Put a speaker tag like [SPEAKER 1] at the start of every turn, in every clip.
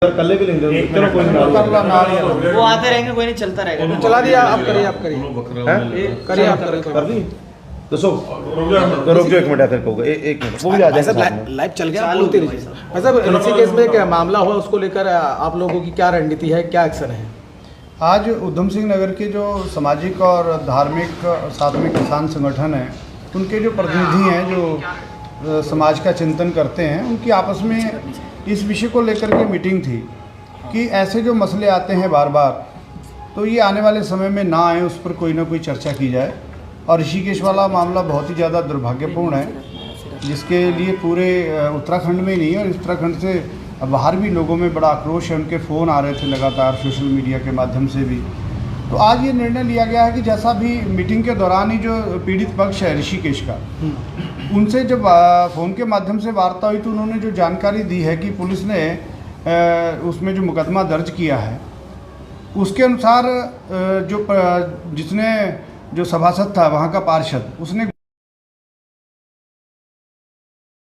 [SPEAKER 1] कल भी लेंगे चलो कोई नहीं
[SPEAKER 2] वो आते रहेंगे, कोई नहीं, चलता रहेगा।
[SPEAKER 3] चला दिया, आप करिए, आप करिए, आप करिए,
[SPEAKER 1] कर दी दसो रुक जाओ एक मिनट फिर कहूँगा एक मिनट वो भी आ जाएगा
[SPEAKER 3] लाइव चल गया, बोलते रहिए। वैसे ऋषिकेश में क्या मामला हुआ, उसको लेकर आप लोगों की क्या रणनीति है, क्या एक्शन है?
[SPEAKER 4] आज उधम सिंह नगर के जो सामाजिक और धार्मिक साथ में किसान संगठन हैं, उनके जो प्रतिनिधि हैं जो समाज का चिंतन करते हैं, उनकी आपस में इस विषय को लेकर के मीटिंग थी कि ऐसे जो मसले आते हैं बार बार, तो ये आने वाले समय में ना आए, उस पर कोई ना कोई चर्चा की जाए। और ऋषिकेश वाला मामला बहुत ही ज़्यादा दुर्भाग्यपूर्ण है, जिसके लिए पूरे उत्तराखंड में ही नहीं और उत्तराखंड से बाहर भी लोगों में बड़ा आक्रोश है। उनके फ़ोन आ रहे थे लगातार सोशल मीडिया के माध्यम से भी। तो आज ये निर्णय लिया गया है कि जैसा भी मीटिंग के दौरान ही जो पीड़ित पक्ष है ऋषिकेश का, उनसे जब फ़ोन के माध्यम से वार्ता हुई तो उन्होंने जो जानकारी दी है कि पुलिस ने उसमें जो मुकदमा दर्ज किया है, उसके अनुसार जो जिसने जो सभासद था वहाँ का पार्षद, उसने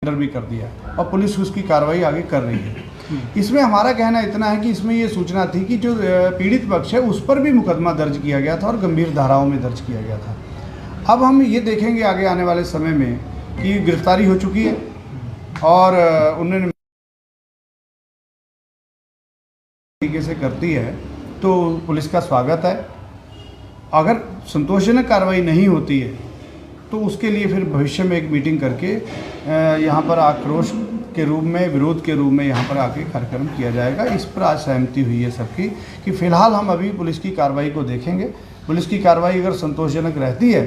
[SPEAKER 4] भी कर दिया और पुलिस उसकी कार्रवाई आगे कर रही है। इसमें हमारा कहना इतना है कि इसमें ये सूचना थी कि जो पीड़ित पक्ष है उस पर भी मुकदमा दर्ज किया गया था और गंभीर धाराओं में दर्ज किया गया था। अब हम ये देखेंगे आगे आने वाले समय में कि गिरफ्तारी हो चुकी है और उन्होंने तरीके से करती है तो पुलिस का स्वागत है। अगर संतोषजनक कार्रवाई नहीं होती है तो उसके लिए फिर भविष्य में एक मीटिंग करके यहाँ पर आक्रोश के रूप में, विरोध के रूप में यहाँ पर आके कार्यक्रम किया जाएगा। इस पर आज सहमति हुई है सबकी कि फ़िलहाल हम अभी पुलिस की कार्रवाई को देखेंगे। पुलिस की कार्रवाई अगर संतोषजनक रहती है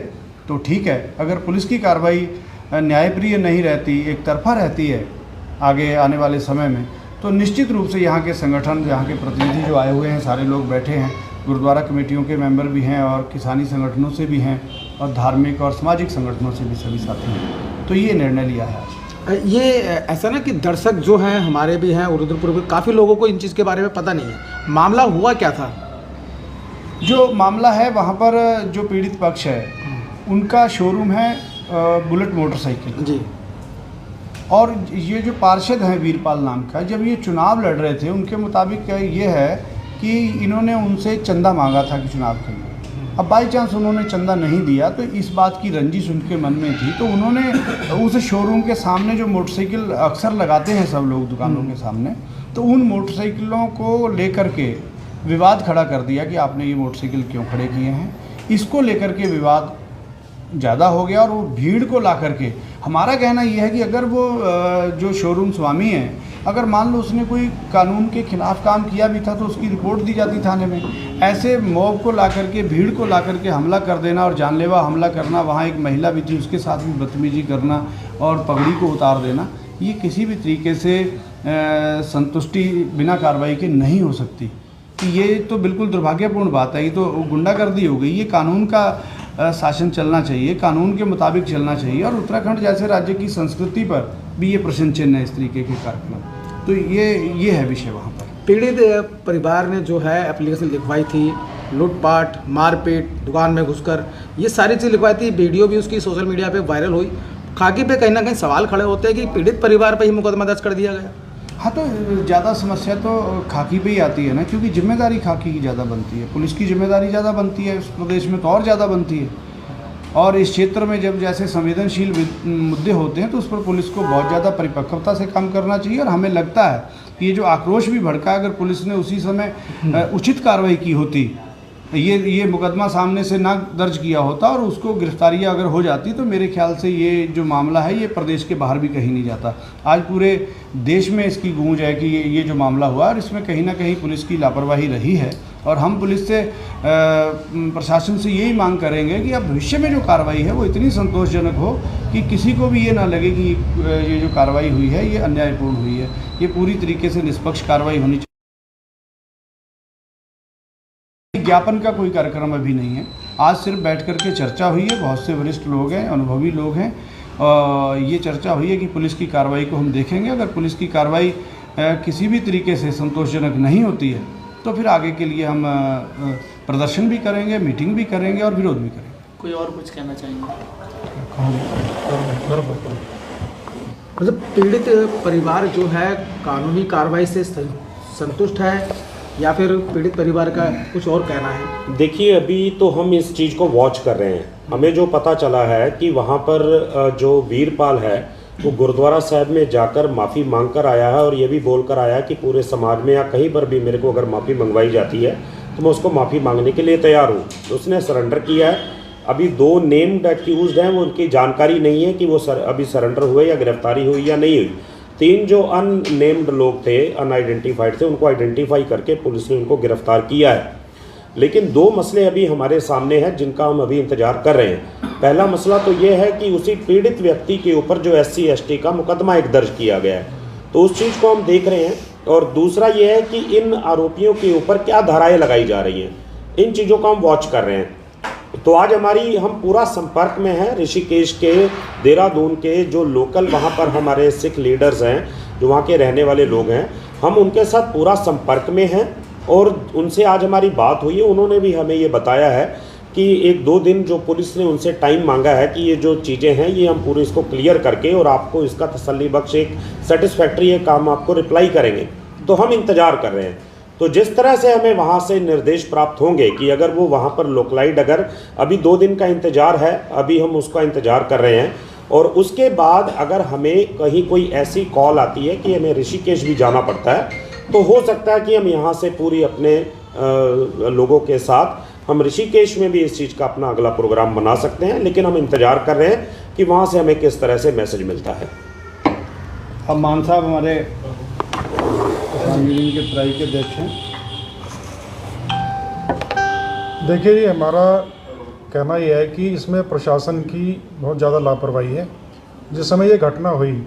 [SPEAKER 4] तो ठीक है, अगर पुलिस की कार्रवाई न्यायप्रिय नहीं रहती, एक तरफा रहती है आगे आने वाले समय में, तो निश्चित रूप से यहाँ के संगठन, यहाँ के प्रतिनिधि जो आए हुए हैं, सारे लोग बैठे हैं, गुरुद्वारा कमेटियों के मेंबर भी हैं और किसानी संगठनों से भी हैं और धार्मिक और सामाजिक संगठनों से भी सभी साथी हैं, तो ये निर्णय लिया है आज।
[SPEAKER 3] ये ऐसा ना कि दर्शक जो हैं हमारे भी हैं रुद्रपुर में, काफ़ी लोगों को इन चीज़ के बारे में पता नहीं है। मामला हुआ क्या था?
[SPEAKER 4] जो मामला है वहाँ पर जो पीड़ित पक्ष है उनका शोरूम है बुलेट मोटरसाइकिल
[SPEAKER 3] जी,
[SPEAKER 4] और ये जो पार्षद हैं वीरपाल नाम का, जब ये चुनाव लड़ रहे थे उनके मुताबिक ये है कि इन्होंने उनसे चंदा मांगा था कि चुनाव के लिए। अब बाई चांस उन्होंने चंदा नहीं दिया तो इस बात की रंजिश उनके मन में थी, तो उन्होंने उस शोरूम के सामने जो मोटरसाइकिल अक्सर लगाते हैं सब लोग दुकानों के सामने, तो उन मोटरसाइकिलों को लेकर के विवाद खड़ा कर दिया कि आपने ये मोटरसाइकिल क्यों खड़े किए हैं। इसको लेकर के विवाद ज़्यादा हो गया और वो भीड़ को ला करके, हमारा कहना ये है कि अगर वो जो शोरूम स्वामी हैं, अगर मान लो उसने कोई कानून के खिलाफ काम किया भी था तो उसकी रिपोर्ट दी जाती थाने में। ऐसे मॉब को ला करके, भीड़ को ला करके हमला कर देना और जानलेवा हमला करना, वहाँ एक महिला भी थी उसके साथ भी बदतमीजी करना और पगड़ी को उतार देना, ये किसी भी तरीके से संतुष्टि बिना कार्रवाई के नहीं हो सकती। कि ये तो बिल्कुल दुर्भाग्यपूर्ण बात है, ये तो गुंडागर्दी हो गई। ये कानून का शासन चलना चाहिए, कानून के मुताबिक चलना चाहिए और उत्तराखंड जैसे राज्य की संस्कृति पर भी ये प्रश्न चिन्ह है इस तरीके के कार्यक्रम। तो ये है विषय वहाँ पर।
[SPEAKER 3] पीड़ित परिवार ने जो है एप्लीकेशन लिखवाई थी, लूटपाट, मारपीट, दुकान में घुसकर, ये सारी चीज़ लिखवाई थी। वीडियो भी उसकी सोशल मीडिया पे वायरल हुई। खाकी पे कहीं ना कहीं सवाल खड़े होते हैं कि पीड़ित परिवार पर ही मुकदमा दर्ज कर दिया गया।
[SPEAKER 4] हाँ, तो ज़्यादा समस्या तो खाकी पे ही आती है ना, क्योंकि जिम्मेदारी खाकी की ज़्यादा बनती है, पुलिस की जिम्मेदारी ज़्यादा बनती है, इस प्रदेश में तो और ज़्यादा बनती है। और इस क्षेत्र में जब जैसे संवेदनशील मुद्दे होते हैं तो उस पर पुलिस को बहुत ज़्यादा परिपक्वता से काम करना चाहिए। और हमें लगता है कि ये जो आक्रोश भी भड़का, अगर पुलिस ने उसी समय उचित कार्रवाई की होती, ये मुकदमा सामने से ना दर्ज किया होता और उसको गिरफ्तारियाँ अगर हो जाती, तो मेरे ख्याल से ये जो मामला है ये प्रदेश के बाहर भी कहीं नहीं जाता। आज पूरे देश में इसकी गूंज है कि ये जो मामला हुआ और इसमें कहीं ना कहीं पुलिस की लापरवाही रही है। और हम पुलिस से, प्रशासन से यही मांग करेंगे कि अब भविष्य में जो कार्रवाई है वो इतनी संतोषजनक हो कि किसी को भी ये ना लगे कि ये जो कार्रवाई हुई है ये अन्यायपूर्ण हुई है। ये पूरी तरीके से निष्पक्ष कार्रवाई होनी चाहिए। ज्ञापन का कोई कार्यक्रम अभी नहीं है, आज सिर्फ बैठ कर के चर्चा हुई है। बहुत से वरिष्ठ लोग हैं, अनुभवी लोग हैं, ये चर्चा हुई है कि पुलिस की कार्रवाई को हम देखेंगे। अगर पुलिस की कार्रवाई किसी भी तरीके से संतोषजनक नहीं होती है तो फिर आगे के लिए हम प्रदर्शन भी करेंगे, मीटिंग भी करेंगे और विरोध भी करेंगे।
[SPEAKER 2] कोई और कुछ कहना चाहेंगे?
[SPEAKER 3] मतलब पीड़ित परिवार जो है कानूनी कार्रवाई से संतुष्ट है या फिर पीड़ित परिवार का कुछ और कहना है?
[SPEAKER 5] देखिए, अभी तो हम इस चीज़ को वॉच कर रहे हैं। हमें जो पता चला है कि वहाँ पर जो वीरपाल है वो गुरुद्वारा साहब में जाकर माफ़ी मांग कर आया है और ये भी बोल कर आया है कि पूरे समाज में या कहीं पर भी मेरे को अगर माफ़ी मंगवाई जाती है तो मैं उसको माफ़ी मांगने के लिए तैयार हूँ। उसने सरेंडर किया है। अभी 2 नेम्ड एक्यूज्ड हैं, वो उनकी जानकारी नहीं है कि वो अभी सरेंडर हुए या गिरफ्तारी हुई या नहीं हुई। 3 जो अननेम्ड लोग थे, अनआइडेंटिफाइड थे, उनको आइडेंटिफाई करके पुलिस ने उनको गिरफ्तार किया है। लेकिन 2 मसले अभी हमारे सामने हैं जिनका हम अभी इंतजार कर रहे हैं। पहला मसला तो ये है कि उसी पीड़ित व्यक्ति के ऊपर जो SC/ST का मुकदमा एक दर्ज किया गया है, तो उस चीज़ को हम देख रहे हैं। और दूसरा ये है कि इन आरोपियों के ऊपर क्या धाराएं लगाई जा रही हैं, इन चीज़ों का हम वॉच कर रहे हैं। तो आज हम पूरा संपर्क में हैं ऋषिकेश के, देहरादून के जो लोकल वहाँ पर हमारे सिख लीडर्स हैं, जो वहाँ के रहने वाले लोग हैं, हम उनके साथ पूरा संपर्क में हैं और उनसे आज हमारी बात हुई है। उन्होंने भी हमें ये बताया है कि 1-2 दिन जो पुलिस ने उनसे टाइम मांगा है कि ये जो चीज़ें हैं ये हम पूरे इसको क्लियर करके और आपको इसका तसल्ली बख्श एक सेटिस्फैक्ट्री एक काम आपको रिप्लाई करेंगे। तो हम इंतज़ार कर रहे हैं। तो जिस तरह से हमें वहाँ से निर्देश प्राप्त होंगे कि अगर वो वहाँ पर लोकलाइड, अगर अभी 2 दिन का इंतज़ार है, अभी हम उसका इंतज़ार कर रहे हैं। और उसके बाद अगर हमें कहीं कोई ऐसी कॉल आती है कि हमें ऋषिकेश भी जाना पड़ता है, तो हो सकता है कि हम यहाँ से पूरी अपने लोगों के साथ हम ऋषिकेश में भी इस चीज़ का अपना अगला प्रोग्राम बना सकते हैं। लेकिन हम इंतज़ार कर रहे हैं कि वहाँ से हमें किस तरह से मैसेज मिलता है।
[SPEAKER 4] अब मान साहब हमारे यूनियन के ट्राई के अध्यक्ष हैं।
[SPEAKER 6] देखिए, ये हमारा कहना यह है कि इसमें प्रशासन की बहुत ज़्यादा लापरवाही है। जिस समय ये घटना हुई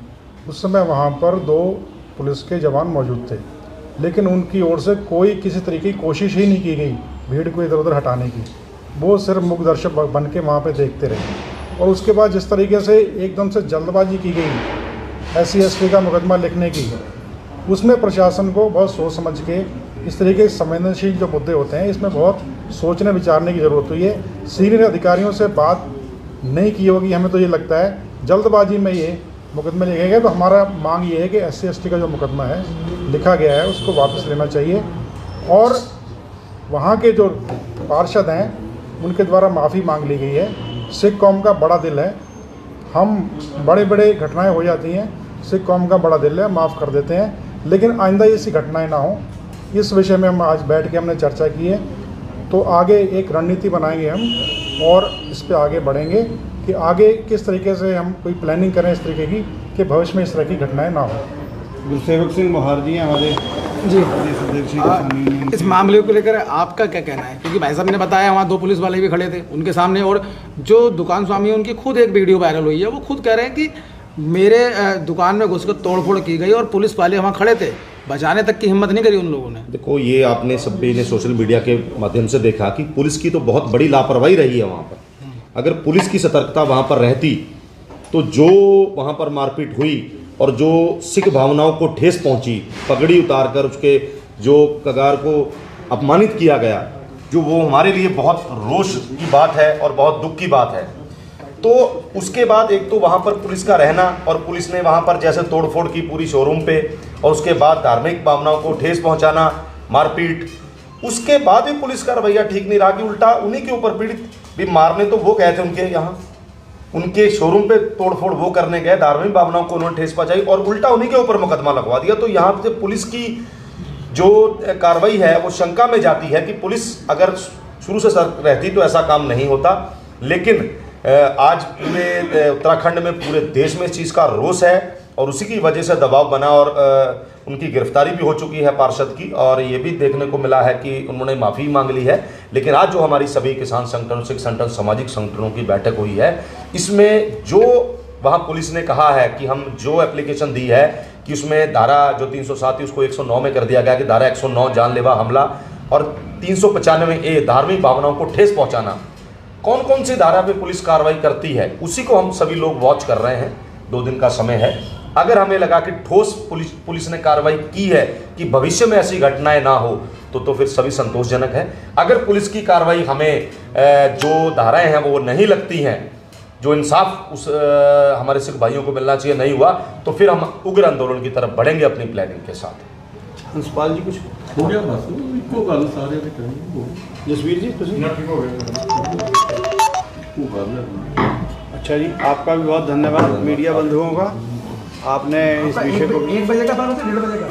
[SPEAKER 6] उस समय वहाँ पर 2 पुलिस के जवान मौजूद थे, लेकिन उनकी ओर से कोई किसी तरीके की कोशिश ही नहीं की गई भीड़ को इधर उधर हटाने की। वो सिर्फ मूक दर्शक बन के वहाँ पर देखते रहे। और उसके बाद जिस तरीके से एकदम से जल्दबाजी की गई SC/ST का मुकदमा लिखने की, उसमें प्रशासन को बहुत सोच समझ के इस तरीके के संवेदनशील जो मुद्दे होते हैं इसमें बहुत सोचने विचारने की ज़रूरत हुई है। सीनियर अधिकारियों से बात नहीं की होगी, हमें तो ये लगता है जल्दबाजी में ये मुकदमे लिखे गए। तो हमारा मांग ये है कि SC/ST का जो मुकदमा है लिखा गया है उसको वापस लेना चाहिए और वहाँ के जो पार्षद हैं उनके द्वारा माफ़ी मांग ली गई है। सिख कौम का बड़ा दिल है, हम बड़े घटनाएँ हो जाती हैं, सिख कौम का बड़ा दिल है, माफ़ कर देते हैं, लेकिन आइंदा ऐसी घटनाएं ना हो, इस विषय में हम आज बैठ के हमने चर्चा की है। तो आगे एक रणनीति बनाएंगे हम और इस पे आगे बढ़ेंगे कि आगे किस तरीके से हम कोई प्लानिंग करें इस तरीके की कि भविष्य में इस तरह की घटनाएं ना हो।
[SPEAKER 4] गुरसेवक सिंह मोहार जी हमारे
[SPEAKER 3] जी, इस मामले को लेकर आपका क्या कहना है? क्योंकि भाई साहब ने बताया वहाँ 2 पुलिस वाले भी खड़े थे उनके सामने, और जो दुकान स्वामी है उनकी खुद एक वीडियो वायरल हुई है, वो खुद कह रहे हैं कि मेरे दुकान में घुसकर तोड़फोड़ की गई और पुलिस वाले वहाँ खड़े थे, बचाने तक की हिम्मत नहीं करी उन लोगों ने।
[SPEAKER 1] देखो, ये आपने सभी ने सोशल मीडिया के माध्यम से देखा कि पुलिस की तो बहुत बड़ी लापरवाही रही है वहाँ पर। अगर पुलिस की सतर्कता वहाँ पर रहती तो जो वहाँ पर मारपीट हुई और जो सिख भावनाओं को ठेस पहुँची, पगड़ी उतार कर उसके जो कगार को अपमानित किया गया, जो वो हमारे लिए बहुत रोष की बात है और बहुत दुख की बात है। तो उसके बाद एक तो वहाँ पर पुलिस का रहना और पुलिस ने वहाँ पर जैसे तोड़फोड़ की पूरी शोरूम पे, और उसके बाद धार्मिक भावनाओं को ठेस पहुँचाना, मारपीट, उसके बाद भी पुलिस का रवैया ठीक नहीं रहा कि उल्टा उन्हीं के ऊपर पीड़ित भी मारने तो वो गए थे, उनके शोरूम पे तोड़फोड़ वो करने गए, धार्मिक भावनाओं को उन्होंने ठेस पहुँचाई और उल्टा उन्हीं के ऊपर मुकदमा लगवा दिया। तो यहाँ से पुलिस की जो कार्रवाई है वो शंका में जाती है कि पुलिस अगर शुरू से सतर्क रहती तो ऐसा काम नहीं होता। लेकिन आज पूरे उत्तराखंड में, पूरे देश में इस चीज़ का रोष है और उसी की वजह से दबाव बना और उनकी गिरफ्तारी भी हो चुकी है पार्षद की, और ये भी देखने को मिला है कि उन्होंने माफ़ी मांग ली है। लेकिन आज जो हमारी सभी किसान संगठनों, सिख संगठन, सामाजिक संगठनों की बैठक हुई है, इसमें जो वहाँ पुलिस ने कहा है कि हम जो एप्लीकेशन दी है कि उसमें धारा जो 307 थी उसको 109 में कर दिया गया कि धारा 109 जानलेवा हमला और 395A धार्मिक भावनाओं को ठेस पहुँचाना, कौन कौन सी धारा पे पुलिस कार्रवाई करती है, उसी को हम सभी लोग वॉच कर रहे हैं। 2 दिन का समय है, अगर हमें लगा कि ठोस पुलिस ने कार्रवाई की है कि भविष्य में ऐसी घटनाएं ना हो तो फिर सभी संतोषजनक है। अगर पुलिस की कार्रवाई हमें जो धाराएं हैं वो नहीं लगती हैं, जो इंसाफ उस हमारे सिख भाइयों को मिलना चाहिए नहीं हुआ, तो फिर हम उग्र आंदोलन की तरफ बढ़ेंगे अपनी प्लानिंग के साथ।
[SPEAKER 4] हंसपाल जी कुछ
[SPEAKER 7] ਹੋ ਗਿਆ ਬਸ ਇੱਕੋ ਗੱਲ ਸਾਰਿਆਂ ਨੇ ਕਰਨੀ
[SPEAKER 4] जसवीर जी तुझे
[SPEAKER 7] ਇੱਕੋ ਗੱਲ ਹੈ
[SPEAKER 4] अच्छा जी आपका भी बहुत धन्यवाद मीडिया बंधुओं का आपने इस विषय को
[SPEAKER 3] एक बजे का 1:30 बजे का